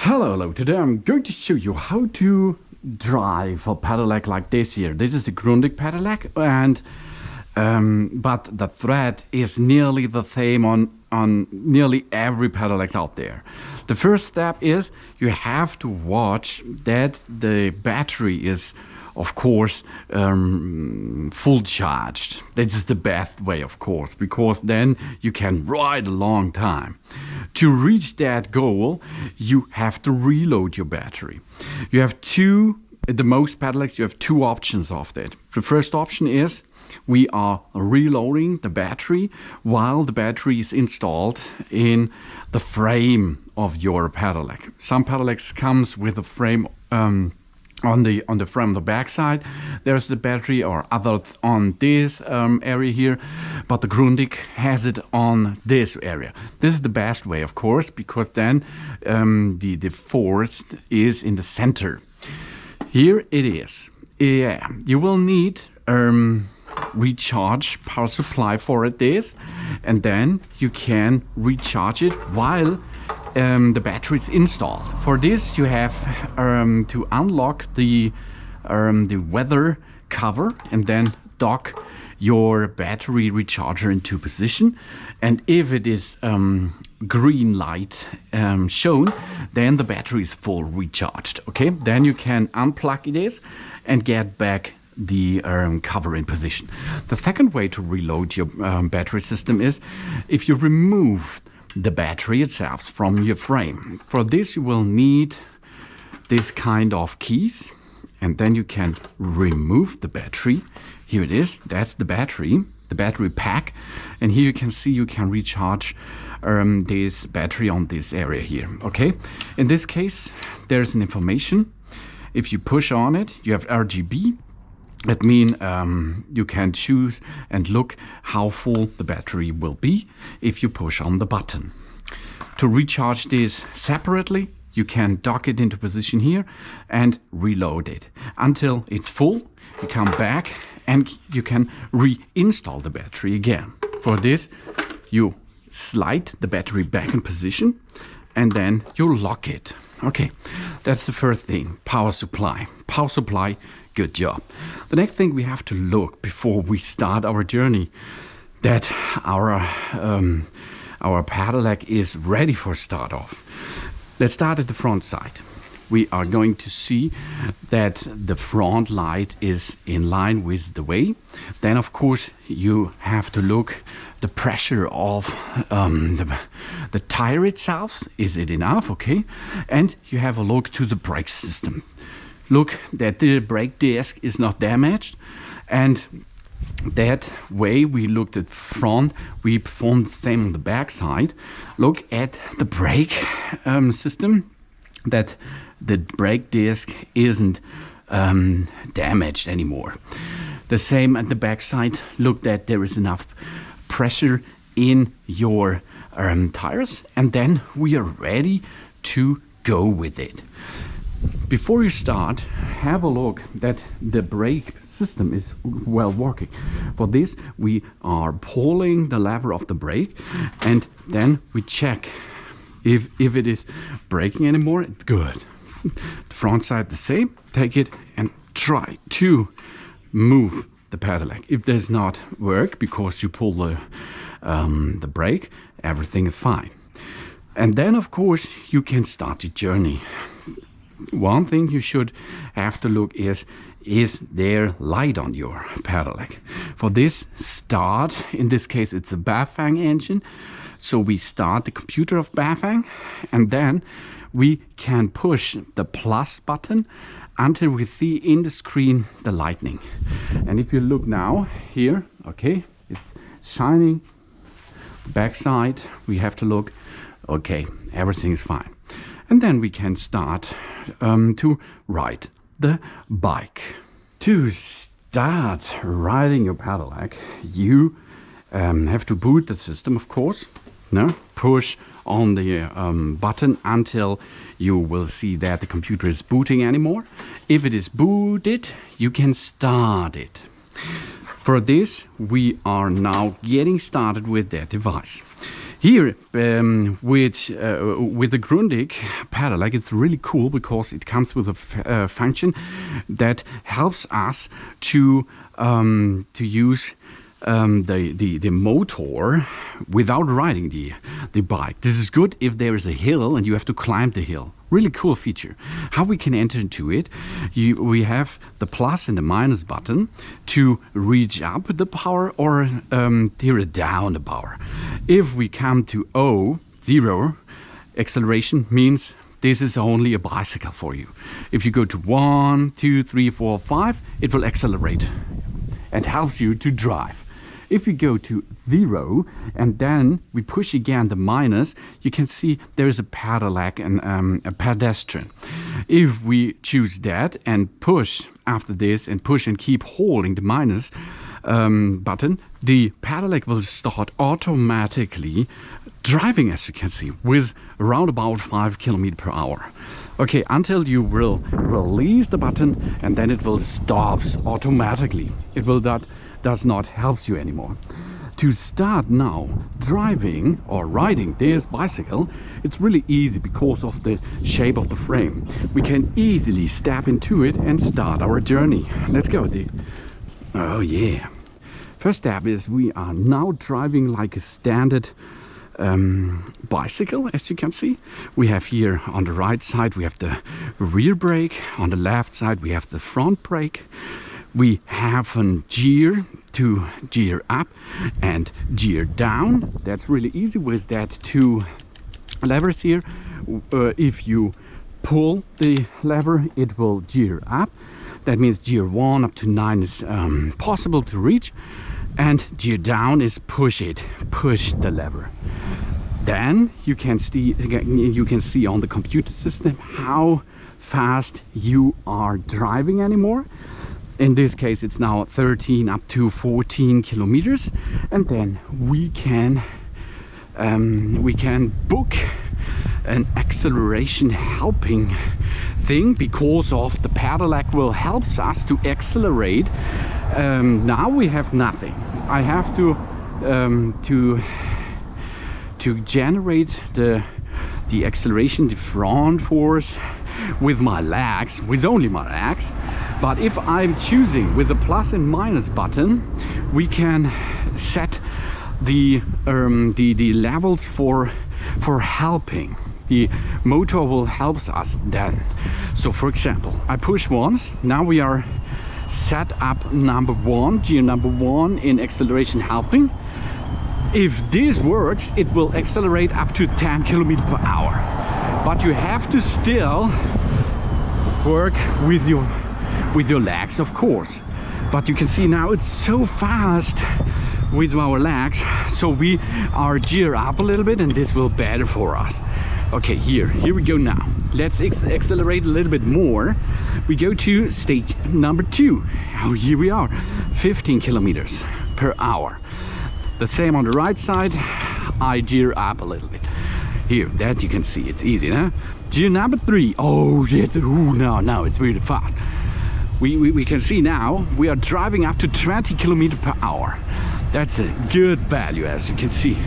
Hello, today I'm going to show you how to drive a Pedelec like this here. This is a Grundig Pedelec, and but the thread is nearly the same on nearly every Pedelec out there. The first step is you have to watch that the battery is, of course, full charged. This is the best way, of course, because then you can ride a long time. To reach that goal, you have to reload your battery. You have the most Pedelecs, you have two options of that. The first option is we are reloading the battery while the battery is installed in the frame of your Pedelec. Some Pedelecs comes with a frame on the frame, the back side, there's the battery, or other on this area here, but the Grundig has it on this area. This is the best way, of course, because then the force is in the center. Here it is. Yeah, you will need recharge power supply for this, and then you can recharge it while the battery is installed. For this, you have to unlock the weather cover and then dock your battery recharger into position. And if it is green light shown, then the battery is full recharged. Okay, then you can unplug this and get back the cover in position. The second way to reload your battery system is if you remove the battery itself from your frame. For this you will need this kind of keys, and then you can remove the battery. Here it is, that's the battery pack, and here you can see you can recharge this battery on this area here. Okay, in this case there's an information. If you push on it, you have RGB. That means you can choose and look how full the battery will be if you push on the button. To recharge this separately, you can dock it into position here and reload it until it's full. You come back and you can reinstall the battery again. For this, you slide the battery back in position and then you lock it. Okay, that's the first thing, power supply. Power supply, good job. The next thing we have to look before we start our journey, that our Pedelec is ready for start off. Let's start at the front side. We are going to see that the front light is in line with the way. Then of course you have to look the pressure of the tire itself. Is it enough? Okay. And you have a look to the brake system. Look that the brake disc is not damaged, and that way we looked at the front, we performed the same on the back side. Look at the brake system, that the brake disc isn't damaged anymore. The same at the back side, look that there is enough pressure in your tires, and then we are ready to go with it. Before you start, have a look that the brake system is well working. For this, we are pulling the lever of the brake, and then we check if it is braking anymore. It's good. The front side the same. Take it and try to move the Pedelec. If it does not work because you pull the brake, everything is fine. And then, of course, you can start your journey. One thing you should have to look is there light on your Pedelec? For this, start, in this case it's a Bafang engine, so we start the computer of Bafang, and then we can push the plus button until we see in the screen the lightning. And if you look now here, okay, it's shining. The back side, we have to look, okay, everything is fine. And then we can start to ride the bike. To start riding your Pedelec, you have to boot the system, of course. No? Push on the button until you will see that the computer is booting anymore. If it is booted, you can start it. For this, we are now getting started with that device. Here with the Grundig Pedelec, it's really cool because it comes with a function that helps us to use the motor without riding the bike. This is good if there is a hill and you have to climb the hill. Really cool feature. How we can enter into it, we have the plus and the minus button to reach up the power or tear it down the power. If we come to 0, acceleration means this is only a bicycle for you. If you go to 1, 2, 3, 4, 5, it will accelerate and helps you to drive. If we go to 0 and then we push again the minus, you can see there is a pedelec and a pedestrian. If we choose that and push after this and push and keep holding the minus button, the pedelec will start automatically driving, as you can see, with around about 5 km/h. Okay, until you will release the button and then it will stop automatically. It will does not help you anymore. To start now driving or riding this bicycle, it's really easy because of the shape of the frame. We can easily step into it and start our journey. Let's go. Oh yeah. First step is we are now driving like a standard bicycle, as you can see. We have here on the right side we have the rear brake, on the left side we have the front brake. We have a gear to gear up and gear down. That's really easy with that 2 levers here. If you pull the lever, it will gear up. That means gear 1 up to 9 is possible to reach, and gear down is push the lever. Then you can see on the computer system how fast you are driving anymore. In this case it's now 13 up to 14 kilometers, and then we can book an acceleration helping thing because of the pedelec will helps us to accelerate. Now we have nothing. I have to generate the acceleration, the front force with my legs, with only my legs. But if I'm choosing with the plus and minus button, we can set the levels for helping. The motor will help us then. So for example, I push once, now we are set up gear number 1 in acceleration helping. If this works, it will accelerate up to 10 km/h. But you have to still work with your legs, of course. But you can see now it's so fast with our legs, so we are gear up a little bit and this will better for us. Okay, here we go now. Let's accelerate a little bit more. We go to stage number 2. Oh, here we are, 15 km/h. The same on the right side. I gear up a little bit. Here, that you can see, it's easy, huh? Gear number 3. Oh shit, now it's really fast. We can see now we are driving up to 20 km/h. That's a good value, as you can see.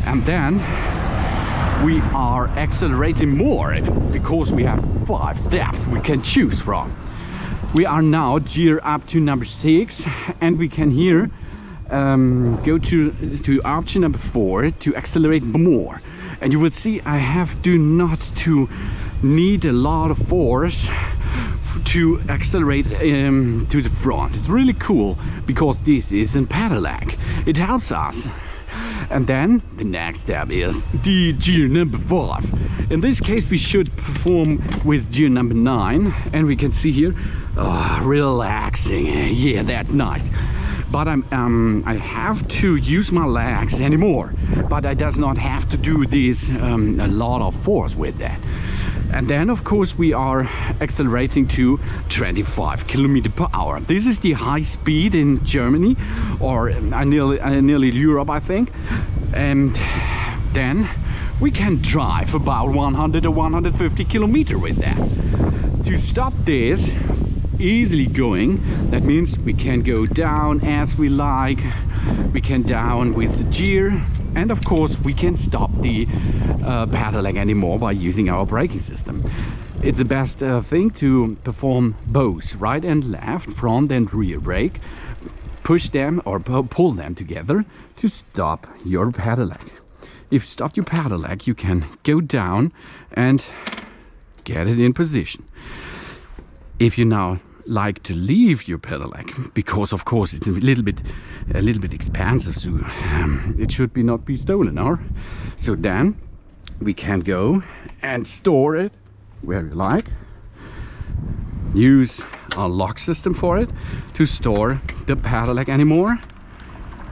And then we are accelerating more because we have 5 steps we can choose from. We are now gear up to number 6, and we can here go to option number 4 to accelerate more. And you will see I have not to need a lot of force to accelerate to the front. It's really cool because this is a pedelec. It helps us. And then the next step is the gear number 5. In this case we should perform with gear number 9, and we can see here relaxing. Yeah, that's nice. But I have to use my legs anymore, but I does not have to do this a lot of force with that. And then of course we are accelerating to 25 km/h. This is the high speed in Germany, or nearly Europe, I think. And then we can drive about 100 or 150 km with that. To stop this easily going, that means we can go down as we like, we can down with the gear, and of course we can stop the Pedelec anymore by using our braking system. It's the best thing to perform both right and left, front and rear brake, push them or pull them together to stop your Pedelec. If you stop your Pedelec, you can go down and get it in position. If you now like to leave your Pedelec, because of course it's a little bit expensive, so it should not be stolen, or so then we can go and store it where you like. Use our lock system for it to store the Pedelec anymore.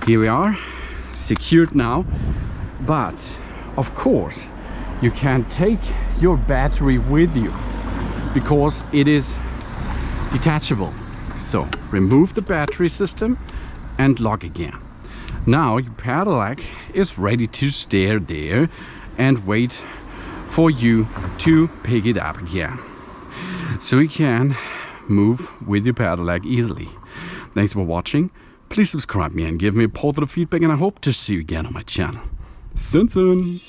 Here we are, secured now. But of course you can take your battery with you because it is detachable. So remove the battery system and lock again. Now your Pedelec is ready to stay there and wait for you to pick it up again, so you can move with your Pedelec easily. Thanks for watching. Please subscribe me and give me a positive feedback, and I hope to see you again on my channel. Soon.